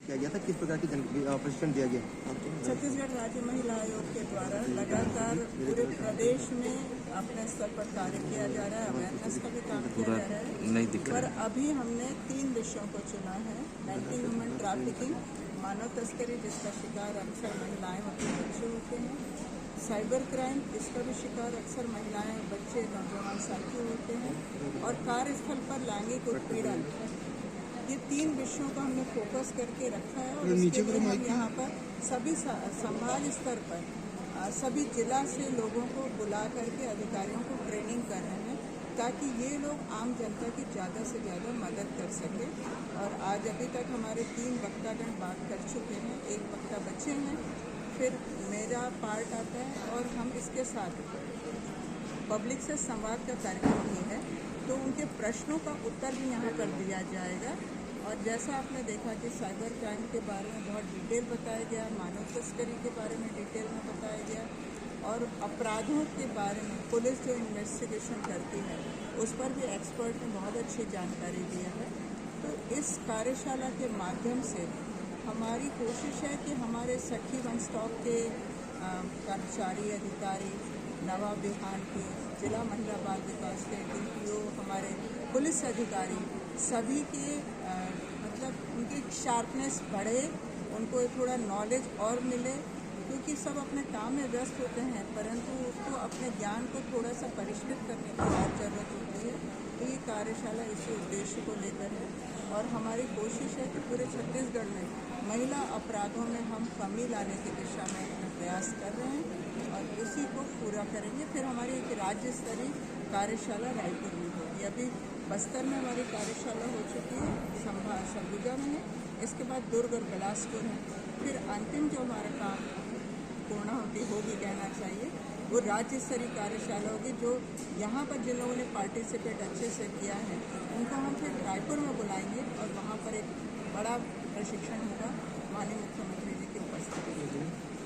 किया गया था, किस प्रकार की प्रशिक्षण दिया गया? छत्तीसगढ़ राज्य महिला आयोग के द्वारा लगातार पूरे प्रदेश में अपने स्तर पर कार्य किया जा रहा है, अवेयरनेस का भी काम किया जा रहा है। पर अभी हमने 3 विषयों को चुना है। एंटी ह्यूमन ट्रैफिकिंग, मानव तस्करी जिसका शिकार अक्सर महिलाएं होती हैं, बच्चे होते हैं। साइबर क्राइम, इसका भी शिकार अक्सर महिलाएं, बच्चे, नौजवान साथी होते हैं। और कार्यस्थल पर लैंगिक उत्पीड़न, ये 3 विषयों को हमने फोकस करके रखा है। और इसके लिए हम यहाँ पर सभी संभाग स्तर पर सभी जिला से लोगों को बुला करके अधिकारियों को ट्रेनिंग कर रहे हैं, ताकि ये लोग आम जनता की ज़्यादा से ज़्यादा मदद कर सके। और आज अभी तक हमारे 3 वक्तागण बात कर चुके हैं, 1 वक्ता बच्चे हैं, फिर मेरा पार्ट आता है और हम इसके साथ पब्लिक से संवाद का कार्यक्रम भी है, तो उनके प्रश्नों का उत्तर भी यहाँ कर दिया जाएगा। और जैसा आपने देखा कि साइबर क्राइम के बारे में बहुत डिटेल बताया गया, मानव तस्करी के बारे में डिटेल में बताया गया, और अपराधों के बारे में पुलिस जो इन्वेस्टिगेशन करती है उस पर भी एक्सपर्ट ने बहुत अच्छी जानकारी दी है। तो इस कार्यशाला के माध्यम से हमारी कोशिश है कि हमारे सखी वन स्टॉप के कर्मचारी, अधिकारी, नवाब बिहान के, जिला महिला बाल विकास के DPO, हमारे पुलिस अधिकारी, सभी के मतलब उनकी शार्पनेस बढ़े, उनको थोड़ा नॉलेज और मिले, क्योंकि सब अपने काम में व्यस्त होते हैं, परंतु उसको अपने ज्ञान को थोड़ा सा परिष्कृत करने की और ज़रूरत होती है। तो ये कार्यशाला इसी उद्देश्य को लेकर है। और हमारी कोशिश है कि पूरे छत्तीसगढ़ में महिला अपराधों में हम कमी लाने की दिशा में अपना प्रयास कर रहे हैं और इसी को पूरा करेंगे। फिर हमारी एक राज्य स्तरीय कार्यशाला रायपुर में होगी। अभी बस्तर में हमारी कार्यशाला हो चुकी है, संभाग सरगुजा में है, इसके बाद दुर्ग और बिलासपुर है। फिर अंतिम जो हमारा काम पूर्णाहुति होगी, कहना चाहिए, वो राज्य स्तरीय कार्यशाला होगी, जो यहाँ पर जिन लोगों ने पार्टिसिपेट अच्छे से किया है उनको हम फिर रायपुर में बुलाएंगे और वहाँ पर एक बड़ा प्रशिक्षण होगा माननीय मुख्यमंत्री जी की उपस्थिति में।